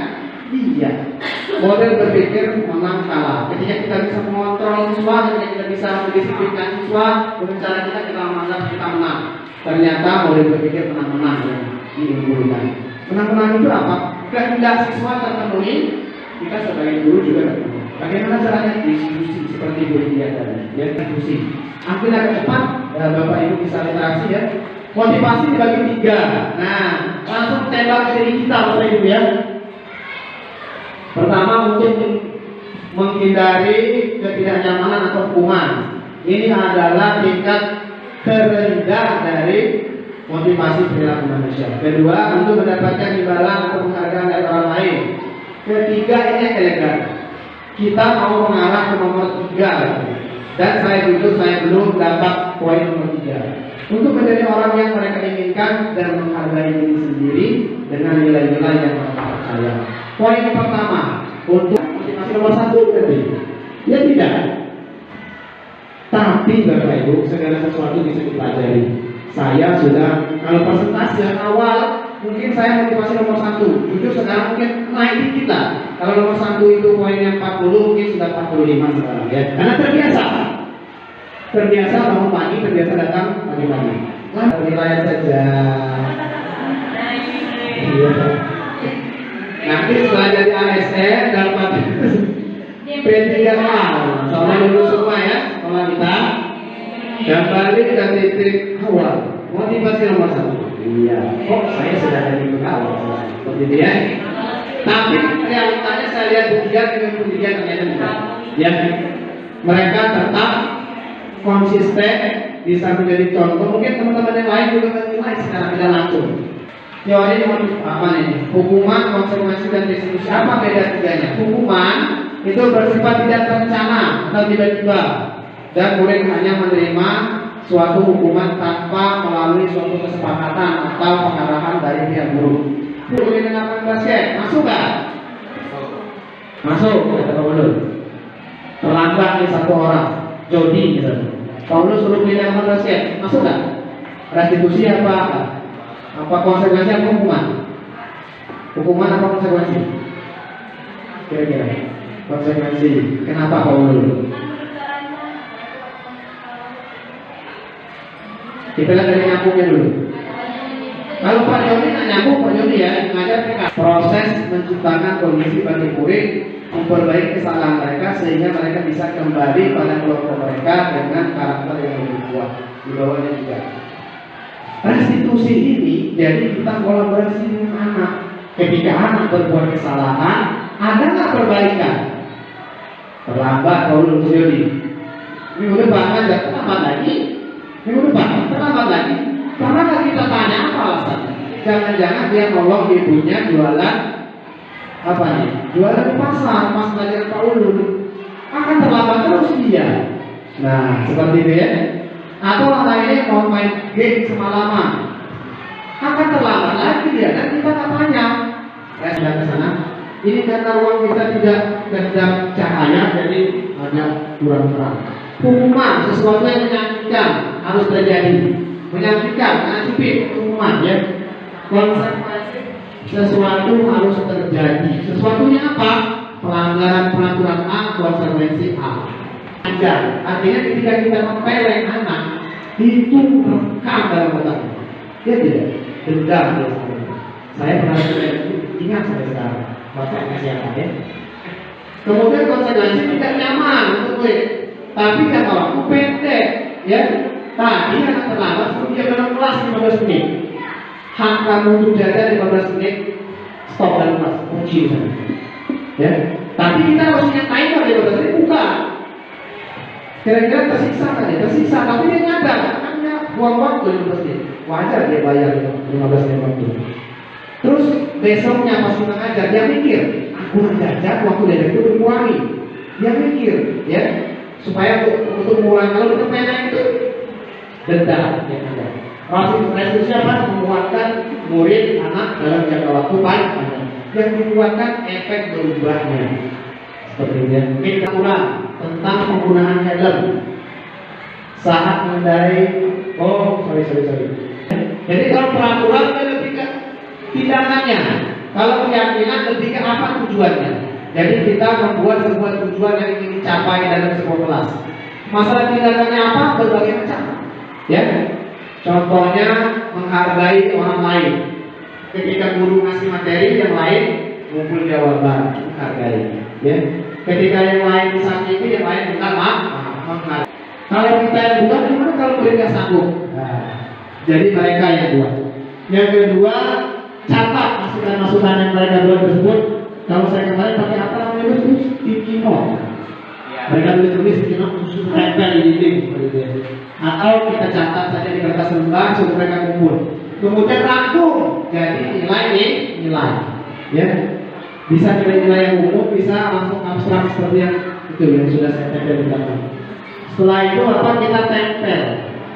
Iya. Model berpikir menang kalah. Ketika kita bisa mengontrol siswa, ketika kita bisa mendisiplinkan siswa, dengan cara kita menganggap kita menang. Ternyata model berpikir menang-menang yang diunggulkan. Menang-menang itu apa? Kehendak siswa terpenuhi, kita sebagai guru juga terpenuhi. Bagaimana caranya? Diskusi seperti Bu Lydia tadi. Ya, diskusi. Ambil agak cepat, Bapak Ibu bisa literasi ya. Motivasi dibagi 3. Nah, langsung tembak ke diri kita Bapak Ibu ya. Pertama, untuk menghindari ketidaknyamanan atau hukuman. Ini adalah tingkat terendah dari motivasi perilaku manusia. Kedua, untuk mendapatkan imbalan atau penghargaan dari orang lain. Ketiga, ini elegan. Kita mau mengarah ke nomor 3. Dan saya belum dapat poin nomor 3. Untuk menjadi orang yang mereka inginkan dan menghargai diri sendiri dengan nilai-nilai yang mereka percaya. Poin pertama, untuk motivasi nomor 1 berarti. Ya tidak. Tapi Bapak Ibu, segala sesuatu bisa dipelajari. Saya sudah, kalau persentase yang awal, mungkin saya motivasi nomor 1. Jujur sekarang mungkin naik dikit lah. Kalau nomor 1 itu poinnya 40, mungkin sudah 45 sekarang ya. Karena terbiasa. Terbiasa bangun pagi, terbiasa datang pagi-pagi. Penilaian saja. Iya. Nanti setelah jadi ASN dapat P3A. Soalnya lulus semua ya, sekolah kita. Dan balik ke titik awal. Motivasi nomor 1. Iya. Kok saya sudah ada di awal? Seperti itu ya. Tapi realitanya saya lihat ujian dengan pendidikan ternyata bukan. Ya. Mereka tetap konsisten, bisa menjadi contoh. Mungkin teman-teman yang lain juga menilai secara tidak langsung. Teori apa nih? Hukuman, konsekuensi, dan restitusi. Apa beda tiganya? Hukuman itu bersifat tidak terencana atau tiba-tiba dan boleh hanya menerima suatu hukuman tanpa melalui suatu kesepakatan atau pengarahan dari pihak guru. Boleh dengarkan basket, masuk nggak? Masuk, kata Pak Ulul. Terlambat nih 1 orang, Jody misalnya. Paulus suruh pilih yang basket, masuk nggak? Restitusi apa? Apa konsekuensi apa hukuman? Hukuman apa konsekuensi? Kira-kira konsekuensi. Kenapa Paulus? Kita lihat dari nyambungnya dulu. Kalau Pak Joni nggak nyambung, Pak Joni ya ngajar mereka. Proses menciptakan kondisi bagi murid, memperbaiki kesalahan mereka sehingga mereka bisa kembali pada kelompok mereka dengan karakter yang lebih kuat. Di bawahnya juga. Restitusi ini jadi kita kolaborasi dengan anak. Ketika anak berbuat kesalahan, ada nggak perbaikan? Terlambat kalau lulus Joni. Minggu depan aja terlambat lagi. Minggu depan terlambat lagi. Karena kalau kita tanya apa alasannya? Jangan-jangan dia nolong ibunya jualan apa nih? Jualan di pasar, pas belajar Pak Ulul. Akan terlambat terus dia. Nah, seperti itu ya. Atau lainnya mau main game semalaman, akan terlambat lagi dia. Dan kita nggak tanya. Saya sudah ke sana. Ini karena ruang kita tidak kedap cahaya, jadi agak kurang terang. Hukuman sesuatu yang menyakitkan harus terjadi. Menyakitkan karena cipit hukuman ya. Konsekuensi sesuatu harus terjadi. Sesuatunya apa? Pelanggaran peraturan A, konsekuensi A. Ajar. Artinya ketika kita mempeleng anak itu rekam dalam otaknya. Dia tidak dendam dia. Saya pernah ingat sampai sekarang. Bapaknya siapa ya? Kemudian konsekuensi tidak nyaman untuk murid. Tapi kata waktu pendek ya. Tadi anak terlambat sebelum dia dalam kelas 15 menit. Hak kamu untuk jaga 15 menit. Stop dalam kelas, kunci sana. Ya. Tapi kita harus punya timer 15 menit bukan. Kira-kira tersiksa kan ya? Tersiksa, tapi dia nyadar, kan dia buang waktu itu pasti. Wajar dia bayar 15 ribu itu. Terus besoknya pas kita ngajar, dia mikir, aku ngajar waktu dari itu dikurangi. Dia mikir, ya, supaya untuk mengurangi kalau itu pena itu denda, ya kan? Restitusi apa? Menguatkan murid anak dalam jangka waktu panjang. Yang dikuatkan efek berubahnya. Seperti itu ya. Kita kurang tentang penggunaan helm saat mengendarai. Sorry. Jadi kalau peraturan lebih ke tindakannya, kalau keyakinan lebih ke apa tujuannya. Jadi kita membuat sebuah tujuan yang ingin dicapai dalam sebuah kelas. Masalah tindakannya apa? Berbagai macam. Ya, contohnya menghargai orang lain. Ketika guru ngasih materi, yang lain ngumpul jawaban, menghargai. Ya, ketika yang lain disakiti, yang lain minta maaf, menghargai. Kalau kita yang buat, gimana kalau mereka sanggup? Nah, jadi mereka yang buat. Yang kedua, catat masukan-masukan yang mereka buat tersebut. Kalau saya kemarin pakai apa namanya itu sticky note. Mereka tulis sticky note khusus tempel di dinding seperti itu. Atau kita catat saja di kertas lembar supaya mereka kumpul. Kemudian rangkum jadi nilai. Ya, bisa nilai-nilai yang umum, bisa langsung abstrak seperti yang itu yang sudah saya tempel di belakang. Setelah itu apa kita tempel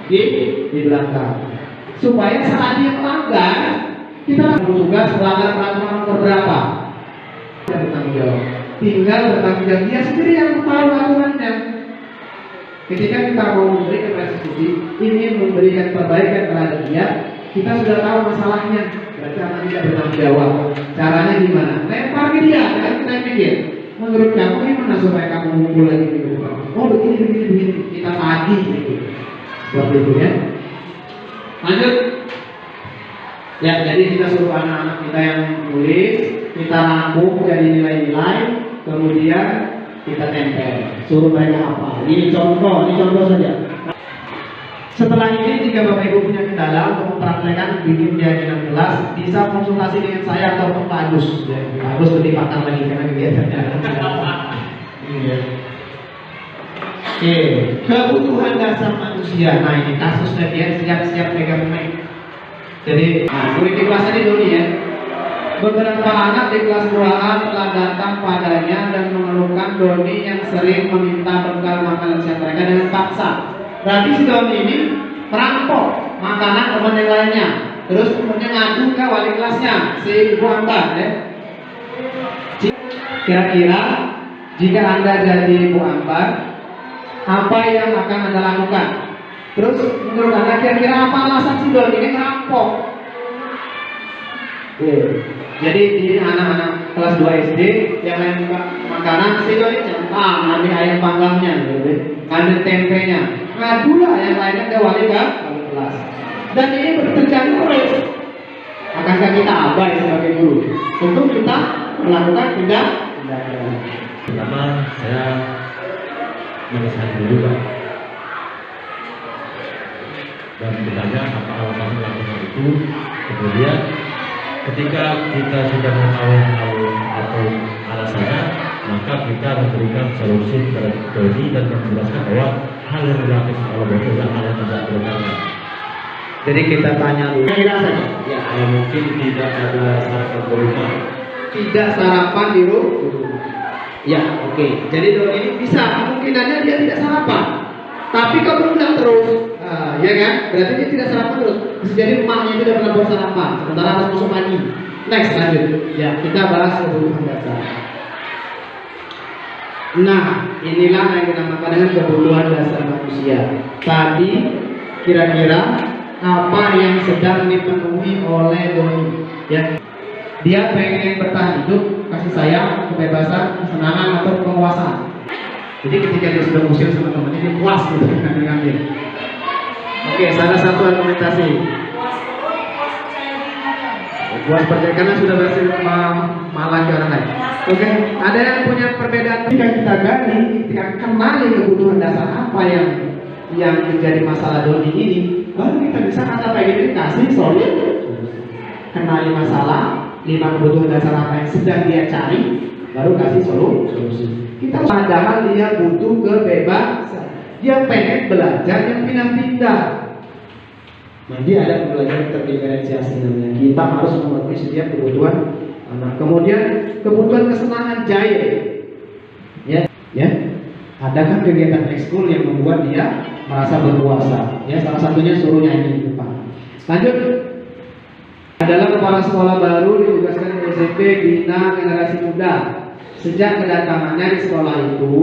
di belakang supaya saat dia melanggar kita langsung tugas melanggar peraturan nomor berapa. Bertanggung jawab. Tinggal bertanggung jawab dia sendiri yang tahu aturannya. Ketika kita mau memberikan restitusi, ingin memberikan perbaikan terhadap dia, kita sudah tahu masalahnya. Berarti anak tidak bertanggung jawab. Caranya gimana? Lempar ke dia. Kan kita mikir, menurut kamu gimana supaya kamu ngumpul lagi di depan? Oh begini. Kita tagih gitu. Seperti itu ya. Lanjut. Ya, jadi kita suruh anak-anak kita yang nulis, kita rangkum jadi nilai-nilai, kemudian kita tempel, suruh mereka apa. Ini contoh saja. Setelah ini jika Bapak Ibu punya kendala untuk mempraktekkan bikin dia di dalam kelas, bisa konsultasi dengan saya atau Pak Agus. Ya, Pak Agus kelipatan lagi karena kegiatannya. Iya. Oke, kebutuhan dasar manusia. Nah ini kasusnya dia siap-siap pegang mic. Jadi, murid di kelas ini dulu ya. Beberapa anak di kelas 2A telah datang padanya dan mengeluhkan Doni yang sering meminta bekal makanan siap mereka dengan paksa. Berarti si Doni ini merampok makanan teman yang lainnya. Terus kemudian ngadu ke wali kelasnya, si Ibu Ambar ya. Kira-kira jika Anda jadi Ibu Ambar, apa yang akan Anda lakukan? Terus menurut Anda kira-kira apa alasan si Doni ini merampok? Jadi di anak-anak kelas 2 SD yang lain makanan si Doni centang, ngambil ayam panggangnya, ngambil tempenya, ngadulah yang lainnya ke wali kelas. Dan ini terjadi terus. Akankah kita abai sebagai guru untuk kita melakukan tindakan? Pertama saya menyesal dulu Pak, dan bertanya apa alasan melakukan itu. Kemudian ketika kita sudah mengetahui atau alasannya, maka kita memberikan solusi terhadap Doni dan menjelaskan bahwa hal yang relatif kalau betul dan hal yang tidak berkaitan. Jadi kita tanya dulu. Ya, mungkin tidak ada sarapan di rumah. Tidak sarapan di rumah. Ya, oke. Jadi Doni ini bisa kemungkinannya dia tidak sarapan. Tapi kalau bilang terus, ya kan? Berarti dia tidak sarapan terus. Bisa jadi emaknya itu udah pernah buat sarapan, sementara harus masuk pagi. Next lanjut. Ya, kita bahas kebutuhan dasar. Nah, inilah yang dinamakan dengan kebutuhan dasar manusia. Tadi kira-kira apa yang sedang dipenuhi oleh Doni? Ya, dia pengen bertahan hidup, kasih sayang, kebebasan, kesenangan atau penguasaan. Jadi ketika dia sudah usir sama temannya, dia puas gitu dengan dia. Oke, salah satu argumentasi. Puas percaya karena sudah berhasil melalui orang lain. Oke, ada yang punya perbedaan. Ketika kita gali, ketika kenali kebutuhan dasar apa yang menjadi masalah Doni ini, baru kita bisa kata kayak gini, kasih solusi. Kenali masalah, 5 kebutuhan dasar apa yang sedang dia cari, baru kasih solusi. Kita padahal dia butuh kebebasan. Dia pengen belajar yang pindah-pindah. Nanti ada pembelajaran terdiferensiasi namanya. Kita harus memenuhi setiap kebutuhan anak. Kemudian kebutuhan kesenangan Jair. Ya. Ada kan kegiatan ekskul yang membuat dia merasa berpuasa. Ya, salah satunya suruh nyanyi di depan. Lanjut. Adalah kepala sekolah baru ditugaskan di SMP Bina Generasi Muda. Sejak kedatangannya di sekolah itu,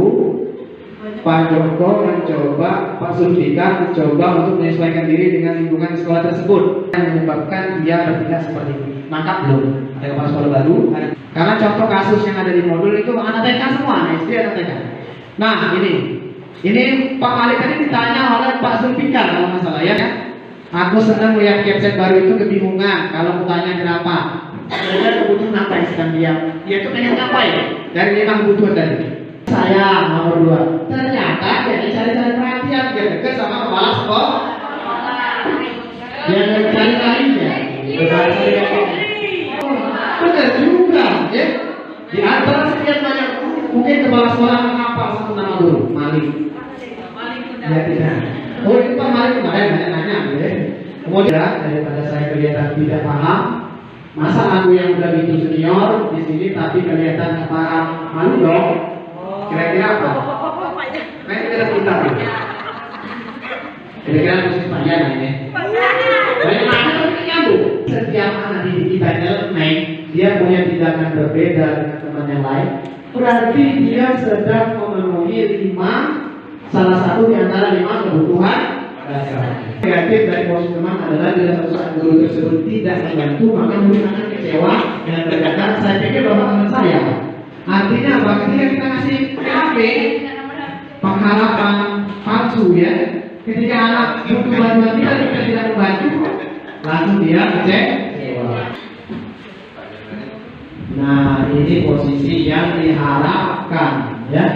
Pak Joko mencoba, Pak Zulfikar mencoba untuk menyesuaikan diri dengan lingkungan di sekolah tersebut yang menyebabkan dia bertindak seperti ini. Mantap belum? Ada kepala sekolah baru. Karena contoh kasus yang ada di modul itu anak TK semua, SD anak TK. Nah ini Pak Malik tadi ditanya oleh Pak Zulfikar kalau nggak salah ya. Aku senang melihat caption baru itu kebingungan kalau bertanya kenapa. Sebenarnya kebutuhan apa yang sedang dia itu pengen ngapain dari 5 kebutuhan tadi. Saya nomor 2. Ternyata dia cari-cari perhatian, dia dekat sama kepala sekolah. Dia cari lainnya. Benar juga, ya. Di antara sekian banyak mungkin kepala sekolah apa satu nama dulu, Malik. Ya tidak. Oh itu Pak Malik kemarin banyak nanya, ya. Kemudian daripada saya kelihatan tidak paham, masa aku yang udah gitu senior di sini tapi kelihatan paham, malu dong. Kira-kira apa? Nah itu kita pintar. Kira-kira mesti panjang ini. Bagaimana kita nyambung? Setiap anak didik kita nyeleneh, dia punya tindakan berbeda dengan teman yang lain. Berarti dia sedang memenuhi 5, salah satu di antara 5 kebutuhan dasar. Negatif dari posisi teman adalah bila suatu saat guru tersebut tidak membantu, maka murid akan kecewa dan berkata, saya pikir bapak teman saya. Artinya apa? Ketika kita ngasih PHP, pengharapan palsu ya. Ketika anak butuh bantuan kita tidak membantu, langsung dia kecewa. Nah ini posisi yang diharapkan ya.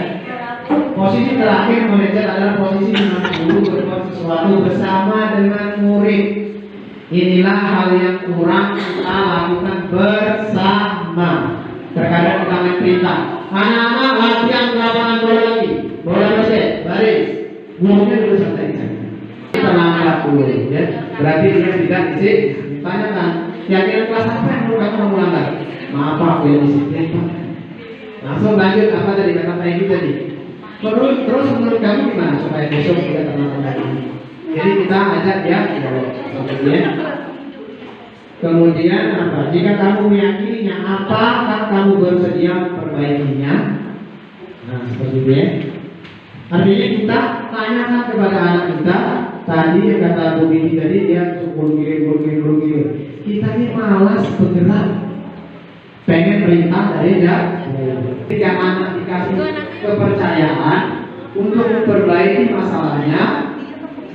Posisi terakhir manajer adalah posisi di mana guru berbuat sesuatu bersama dengan murid. Inilah hal yang kurang kita lakukan bersama. Terkadang kita main perintah. Anak-anak latihan lapangan bola lagi. Bola basket, baris. Ngomongnya dulu santai di sana. Tenanglah dulu ya. Berarti dia tidak isi. Tanyakan. Kira-kira kelas apa yang perlu kamu melanggar? Maaf aku yang disiplin Pak. Langsung lanjut apa tadi kata Pak Egi tadi. Terus menurut kamu gimana supaya besok tidak tenang lagi? Jadi kita ajak ya. Kemudian apa? Jika kamu meyakininya, apakah kamu bersedia memperbaikinya? Nah seperti itu ya. Artinya kita tanyakan kepada anak kita. Tadi yang kata Bu Bini tadi dia bergilir. Kita ini malas bergerak. Pengen perintah dari dia. Ketika anak dikasih kepercayaan untuk memperbaiki masalahnya,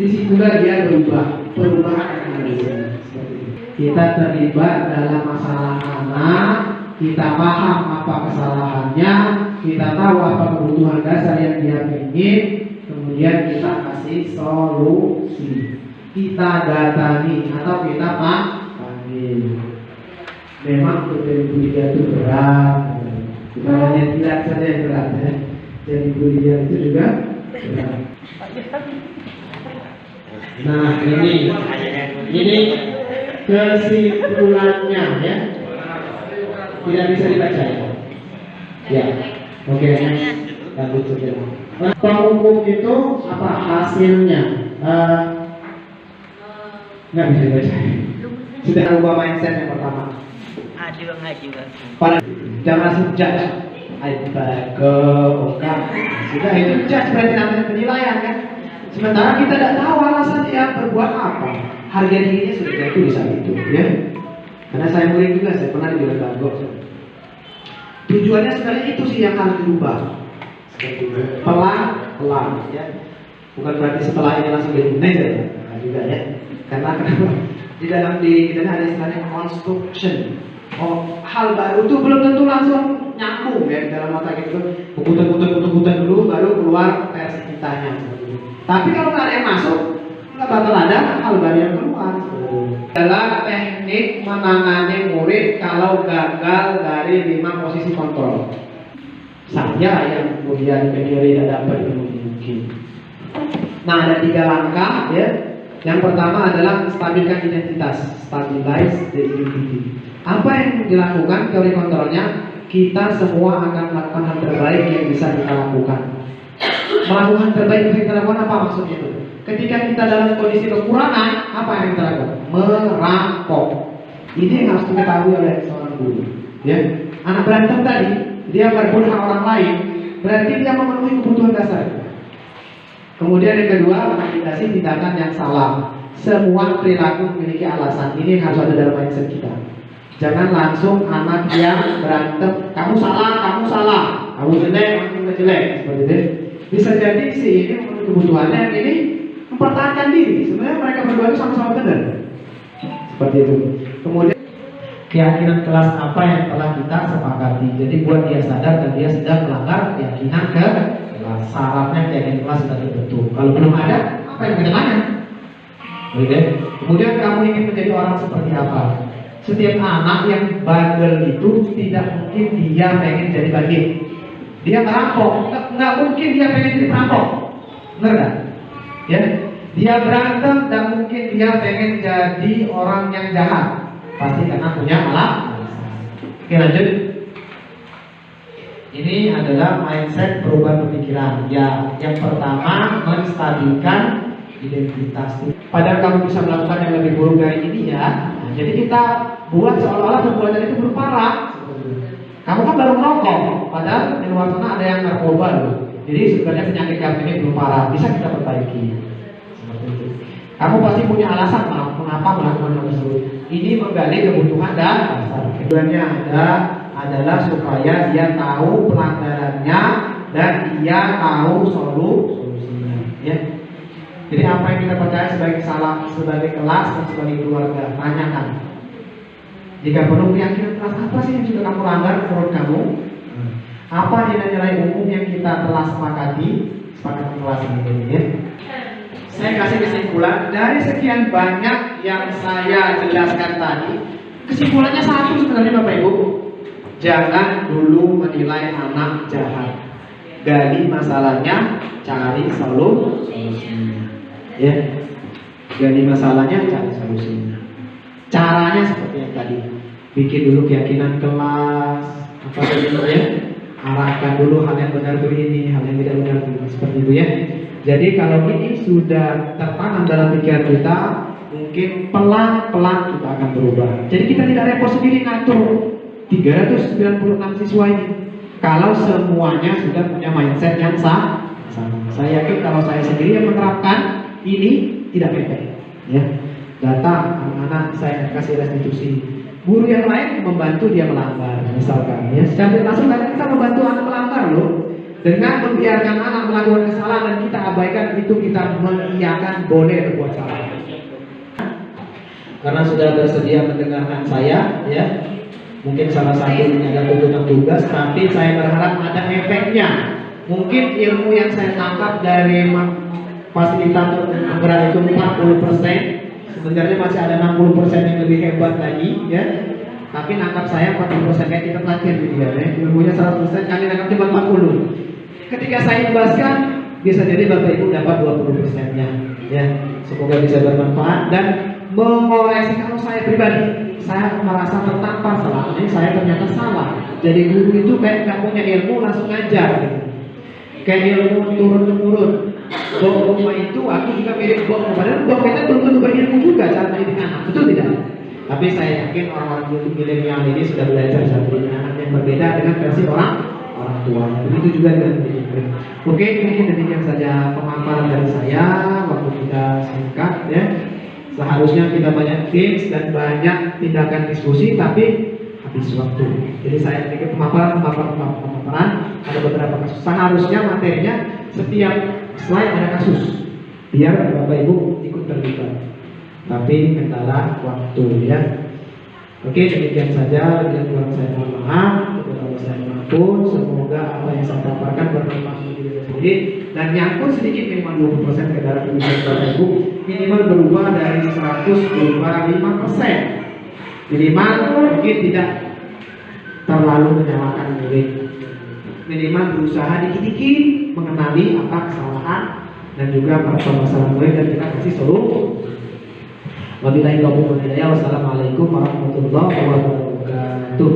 disitulah dia berubah. Perubahan yang ada di sini. Kita terlibat dalam masalah anak, kita paham apa kesalahannya, kita tahu apa kebutuhan dasar yang dia ingin, kemudian kita kasih solusi. Kita datangi atau kita panggil. Memang untuk budidaya itu berat, bukan hanya tidak saja yang berat ya. Jadi budidaya itu juga berat. Nah ini kesimpulannya ya. Tidak bisa dibaca ya. Ya, oke. Lanjut saja. Penghukum itu apa hasilnya? Nggak bisa dibaca. Sudah ubah mindset yang pertama. Pada jangan sejak sudah itu judge berarti namanya penilaian kan. Sementara kita tidak tahu alasan dia berbuat apa. Harga dirinya sudah jatuh di saat itu ya. Karena saya murid juga, saya pernah di Bogor. Tujuannya sebenarnya itu sih yang harus dirubah. Pelan-pelan ya. Bukan berarti setelah ini langsung jadi manajer juga ya. Karena kenapa? Di dalam diri kita ada istilahnya construction. Oh, hal baru itu belum tentu langsung nyambung ya di dalam otak itu. Putar dulu baru keluar versi kitanya. Tapi kalau nggak ada yang masuk, nggak bakal ada hal baru yang keluar. Adalah teknik menangani murid kalau gagal dari 5 posisi kontrol. Saya yang kemudian tidak dapat mungkin. Nah, ada 3 langkah ya. Yang pertama adalah stabilkan identitas, stabilize the identity. Apa yang dilakukan teori kontrolnya? Kita semua akan melakukan hal terbaik yang bisa kita lakukan. Melakukan terbaik yang kita lakukan apa maksudnya itu? Ketika kita dalam kondisi kekurangan, apa yang kita lakukan? Merampok. Ini yang harus diketahui oleh seorang guru. Ya, anak berantem tadi, dia berburu hak orang lain, berarti dia memenuhi kebutuhan dasar. Kemudian yang kedua, mengatasi tindakan yang salah. Semua perilaku memiliki alasan. Ini yang harus ada dalam mindset kita. Jangan langsung anak yang berantem, kamu salah, kamu jelek, kamu jelek, seperti itu. Bisa jadi si ini memenuhi kebutuhannya, yang ini mempertahankan diri. Sebenarnya mereka berdua itu sama-sama benar. Seperti itu. Kemudian keyakinan kelas apa yang telah kita sepakati. Jadi buat dia sadar dan dia sedang melanggar keyakinan ke kelas. Syaratnya keyakinan kelas sudah terbentuk. Kalau belum ada, apa yang kita tanya? Oke. Kemudian kamu ingin menjadi orang seperti apa? Setiap anak yang bandel itu tidak mungkin dia pengen jadi bandit. Dia merampok, nggak mungkin dia pengen jadi perampok. Benar kan? Ya, dia berantem dan mungkin dia pengen jadi orang yang jahat. Pasti karena punya alasan. Oke, lanjut. Ini adalah mindset perubahan pemikiran. Ya, yang pertama menstabilkan identitas. Padahal kamu bisa melakukan yang lebih buruk dari ini ya. Nah, jadi kita buat seolah-olah perbuatan itu buruk parah. Kamu kan baru merokok, padahal di luar sana ada yang narkoba loh. Jadi sebenarnya penyakit kamu ini belum parah, bisa kita perbaiki. Seperti itu. Kamu pasti punya alasan mengapa melakukan hal tersebut. Ini menggali kebutuhan dan dasar. Tujuannya adalah supaya dia tahu pelanggarannya dan dia tahu solusinya. Ya. Jadi apa yang kita percaya sebagai salah, sebagai kelas dan sebagai keluarga, tanyakan. Jika perlu keyakinan kelas apa sih yang sudah kamu langgar menurut kamu? Apa nilai-nilai umum yang kita telah sepakati kelas ini ya? Saya kasih kesimpulan dari sekian banyak yang saya jelaskan tadi. Kesimpulannya satu sebenarnya Bapak Ibu. Jangan dulu menilai anak jahat. Gali masalahnya, cari solusinya. Ya. Gali masalahnya, cari solusinya. Caranya seperti yang tadi. Bikin dulu keyakinan kelas, apa saja ya. Arahkan dulu hal yang benar itu ini, hal yang tidak benar itu seperti itu ya. Jadi kalau ini sudah tertanam dalam pikiran kita, mungkin pelan-pelan kita akan berubah. Jadi kita tidak repot sendiri ngatur 396 siswa ini. Kalau semuanya sudah punya mindset yang sama. Saya yakin kalau saya sendiri yang menerapkan ini tidak beda. Ya. Datang anak-anak saya kasih restitusi. Guru yang lain membantu dia melanggar, misalkan ya. Secara langsung kita membantu anak melanggar loh. Dengan membiarkan anak melakukan kesalahan dan kita abaikan itu, kita mengiyakan boleh berbuat salah. Karena sudah bersedia mendengarkan saya, ya. Mungkin salah satu ini ada tuntutan tugas, tapi saya berharap ada efeknya. Mungkin ilmu yang saya tangkap dari fasilitator penggerak itu 40%, sebenarnya masih ada 60% yang lebih hebat lagi, ya. Tapi nangkap saya 40% kayak kita pelatihan dia, ya. Ilmunya 100%, kami nangkap cuma 40. Ketika saya jelaskan, bisa jadi Bapak Ibu dapat 20%-nya, ya. Semoga bisa bermanfaat dan mengoreksi. Kalau saya pribadi, saya merasa tertampar salah. Ini saya ternyata salah. Jadi guru itu kayak nggak punya ilmu langsung ngajar, gitu. Kayak ilmu turun-temurun. Bok itu aku juga mirip bok. Padahal bok kita belum tentu berilmu juga cara mendidik anak, betul tidak? Tapi saya yakin orang-orang milenial ini sudah belajar cara mendidik anak yang berbeda dengan versi orang tuanya. Begitu juga dengan pendidikan. Oke, mungkin demikian saja pemaparan dari saya. Waktu kita singkat, ya. Seharusnya kita banyak tips dan banyak tindakan diskusi, tapi habis waktu. Jadi saya pikir pemaparan ada beberapa kasus. Seharusnya materinya setiap slide ada kasus, biar Bapak Ibu ikut terlibat. Tapi kendala waktu, ya. Oke, demikian saja. Lebih kurang saya mohon maaf. Kalau saya maupun semoga apa yang saya paparkan bermanfaat bagi diri sendiri dan nyangkut sedikit minimal 20% ke dalam pemikiran Bapak Ibu, minimal berubah dari 100 berubah 5%. Minimal mungkin tidak terlalu menyalahkan murid. Minimal berusaha dikit-dikit mengenali apa kesalahan dan juga permasalahan murid dan kita kasih solusi. Wabillahi taufiq wal hidayah. Wassalamualaikum warahmatullahi wabarakatuh.